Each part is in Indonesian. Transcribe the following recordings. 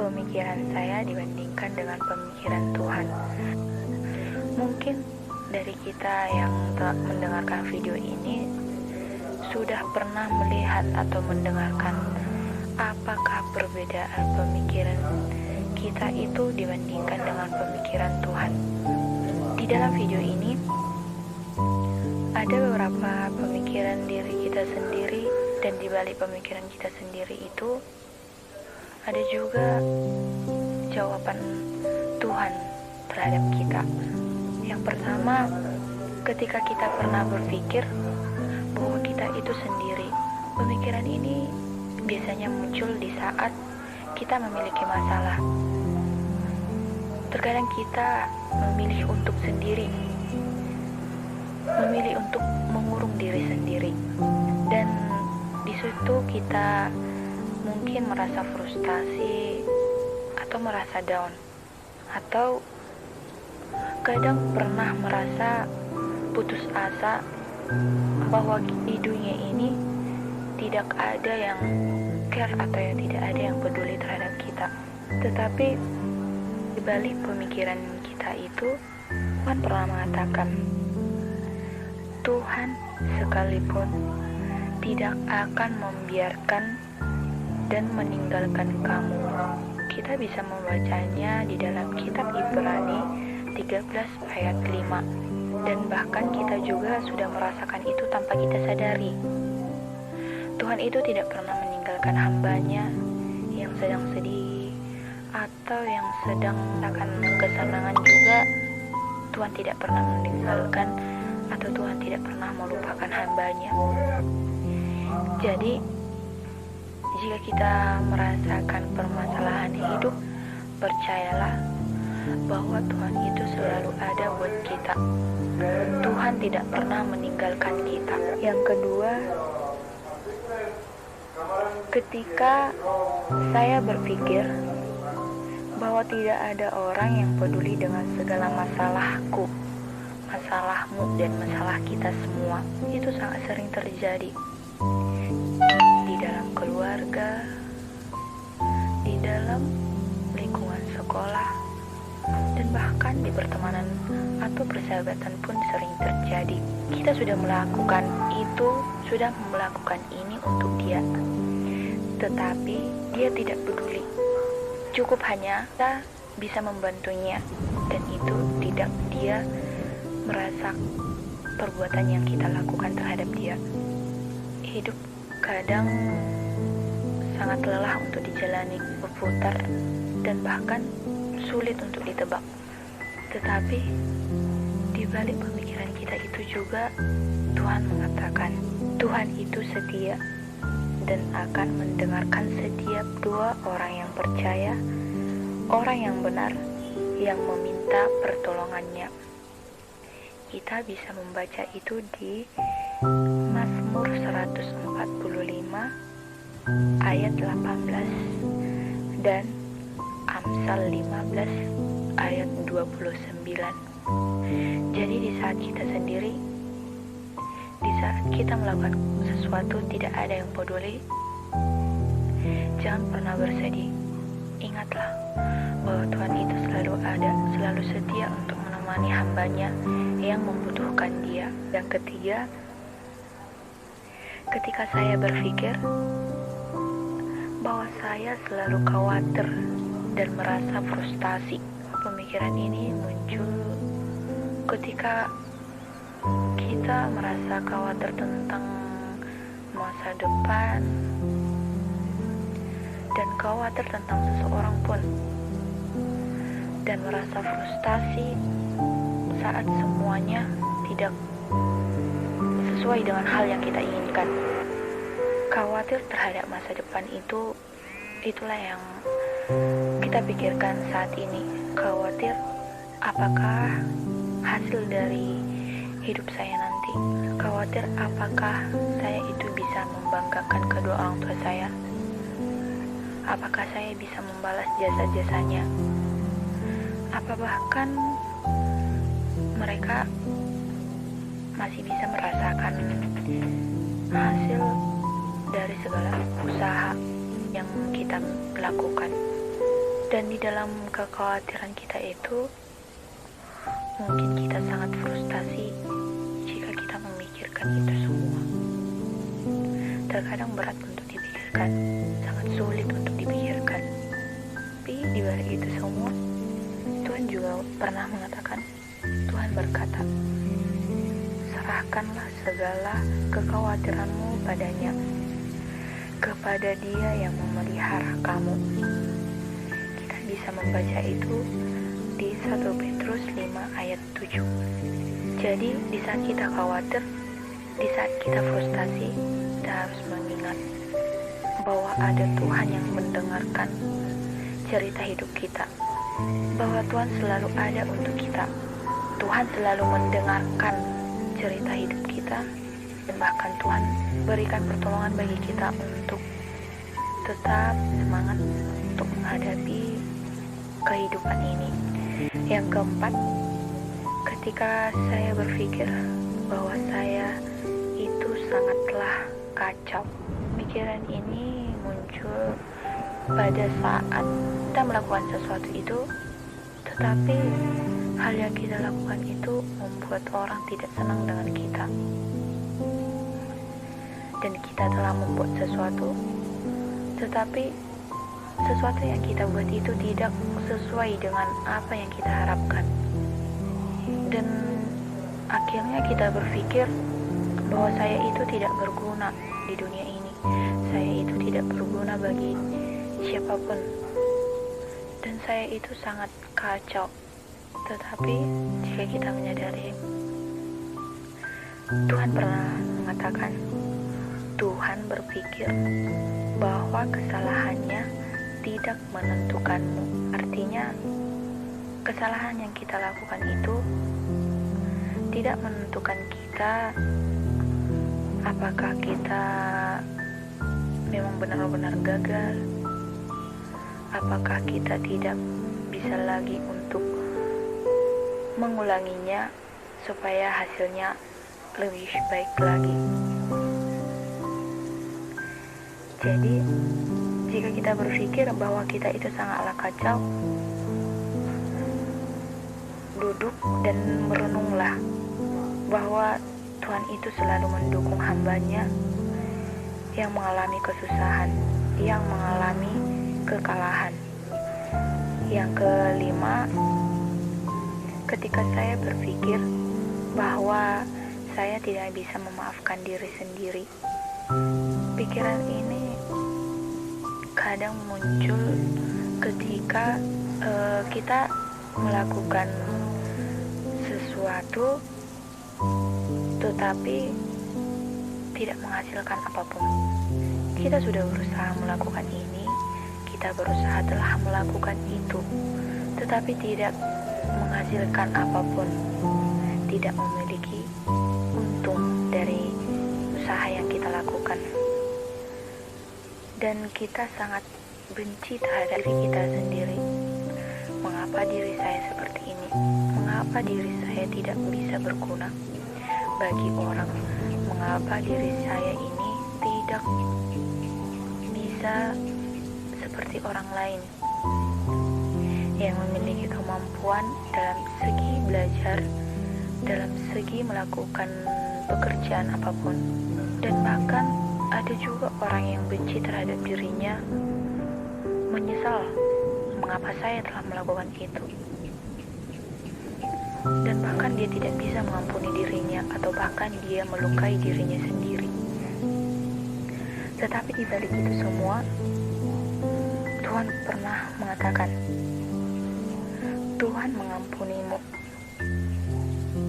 pemikiran saya dibandingkan dengan pemikiran Tuhan. Mungkin dari kita yang telah mendengarkan video ini sudah pernah melihat atau mendengarkan apakah perbedaan pemikiran kita itu dibandingkan dengan pemikiran Tuhan. Di dalam video ini ada beberapa pemikiran diri kita sendiri, dan di balik pemikiran kita sendiri itu ada juga jawaban Tuhan terhadap kita. Yang pertama, ketika kita pernah berpikir bahwa kita itu sendiri, pemikiran ini biasanya muncul di saat kita memiliki masalah. Terkadang kita memilih untuk sendiri, memilih untuk mengurung diri sendiri, dan di situ kita mungkin merasa frustasi atau merasa down, atau kadang pernah merasa putus asa bahwa di dunia ini tidak ada yang care atau yang tidak ada yang peduli terhadap kita. Tetapi di balik pemikiran kita itu, Tuhan pernah mengatakan, Tuhan sekalipun tidak akan membiarkan dan meninggalkan kamu. Kita bisa membacanya di dalam kitab Ibrani 13 ayat 5. Dan bahkan kita juga sudah merasakan itu tanpa kita sadari. Tuhan itu tidak pernah meninggalkan hambanya yang sedang sedih atau yang sedang akan kesenangan juga. Tuhan tidak pernah meninggalkan atau Tuhan tidak pernah melupakan hambanya. Jadi jika kita merasakan permasalahan hidup, percayalah bahwa Tuhan itu selalu ada buat kita. Tuhan tidak pernah meninggalkan kita. Yang kedua, ketika saya berpikir bahwa tidak ada orang yang peduli dengan segala masalahku, masalahmu, dan masalah kita semua, itu sangat sering terjadi di dalam keluarga, di dalam lingkungan sekolah, dan bahkan di pertemanan atau persahabatan pun sering terjadi. Kita sudah melakukan itu, sudah melakukan ini untuk dia, tetapi dia tidak peduli. Cukup hanya kita bisa membantunya, dan itu tidak dia merasa perbuatan yang kita lakukan terhadap dia. Hidup kadang sangat lelah untuk dijalani, berputar, dan bahkan sulit untuk ditebak. Tetapi di balik pemikiran kita itu juga Tuhan mengatakan, Tuhan itu setia dan akan mendengarkan setiap doa orang yang percaya, orang yang benar, yang meminta pertolongannya. Kita bisa membaca itu di Mazmur 145 ayat 18 dan Amsal 15 ayat 29. Jadi di saat kita sendiri, di saat kita melakukan sesuatu tidak ada yang peduli, jangan pernah bersedih. Ingatlah bahwa Tuhan itu selalu ada, selalu setia untuk menemani hambanya yang membutuhkan dia. Yang ketiga, ketika saya berpikir bahwa saya selalu khawatir dan merasa frustasi, pemikiran ini muncul ketika kita merasa khawatir tentang masa depan dan khawatir tentang seseorang pun, dan merasa frustasi saat semuanya tidak sesuai dengan hal yang kita inginkan. Khawatir terhadap masa depan itu, itulah yang kita pikirkan saat ini. Khawatir apakah hasil dari hidup saya nanti, khawatir apakah saya itu bisa membanggakan kedua orang tua saya, apakah saya bisa membalas jasa-jasanya, apa bahkan mereka masih bisa merasakan hasil dari segala usaha yang kita lakukan. Dan di dalam kekhawatiran kita itu, mungkin kita sangat frustasi jika kita memikirkan itu semua. Terkadang berat untuk dipikirkan, sangat sulit untuk dipikirkan. Tapi di balik itu semua, Tuhan juga pernah mengatakan, Tuhan berkata, serahkanlah segala kekhawatiranmu padanya, kepada Dia yang memelihara kamu. Kita bisa membaca itu di 1 Petrus 5 ayat 7. Jadi di saat kita khawatir, di saat kita frustasi, kita harus mengingat bahwa ada Tuhan yang mendengarkan cerita hidup kita, bahwa Tuhan selalu ada untuk kita. Tuhan selalu mendengarkan cerita hidup kita, dan bahkan Tuhan berikan pertolongan bagi kita untuk tetap semangat untuk menghadapi kehidupan ini. Yang keempat, ketika saya berpikir bahwa saya itu sangatlah kacau, pikiran ini muncul pada saat kita melakukan sesuatu itu, tetapi hal yang kita lakukan itu membuat orang tidak senang dengan kita. Dan kita telah membuat sesuatu, tetapi sesuatu yang kita buat itu tidak sesuai dengan apa yang kita harapkan. Dan akhirnya kita berpikir bahwa saya itu tidak berguna di dunia ini. Saya itu tidak berguna bagi siapapun. Dan saya itu sangat kacau. Tetapi jika kita menyadari, Tuhan pernah mengatakan, Tuhan berpikir bahwa kesalahannya tidak menentukanmu. Artinya, kesalahan yang kita lakukan itu tidak menentukan kita apakah kita memang benar-benar gagal, apakah kita tidak bisa lagi untuk mengulanginya supaya hasilnya lebih baik lagi. Jadi, jika kita berpikir bahwa kita itu sangatlah kacau, duduk dan merenunglah bahwa Tuhan itu selalu mendukung hambanya yang mengalami kesusahan, yang mengalami kekalahan. Yang kelima, ketika saya berpikir bahwa saya tidak bisa memaafkan diri sendiri, pikiran ini kadang muncul ketika kita melakukan sesuatu tetapi tidak menghasilkan apapun. Kita sudah berusaha melakukan ini, kita berusaha telah melakukan itu, tetapi tidak menghasilkan apapun, tidak memiliki untung dari usaha yang kita lakukan. Dan kita sangat benci terhadap diri kita sendiri. Mengapa diri saya seperti ini? Mengapa diri saya tidak bisa berguna bagi orang? Mengapa diri saya ini tidak bisa seperti orang lain yang memiliki kemampuan dalam segi belajar, dalam segi melakukan pekerjaan apapun. Dan bahkan ada juga orang yang benci terhadap dirinya, menyesal mengapa saya telah melakukan itu. Dan bahkan dia tidak bisa mengampuni dirinya, atau bahkan dia melukai dirinya sendiri. Tetapi di balik itu semua, Tuhan pernah mengatakan, Tuhan mengampunimu.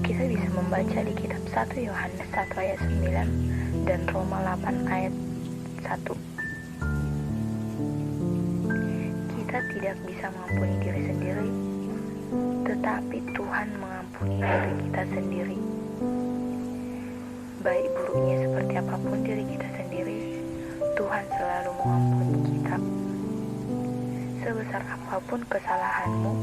Kita bisa membaca di kitab 1 Yohanes 1 ayat 9 dan Roma 8 ayat 1. Kita tidak bisa mengampuni diri sendiri, tetapi Tuhan mengampuni diri kita sendiri. Baik buruknya seperti apapun diri kita sendiri, Tuhan selalu mengampuni kita. Sebesar apapun kesalahanmu,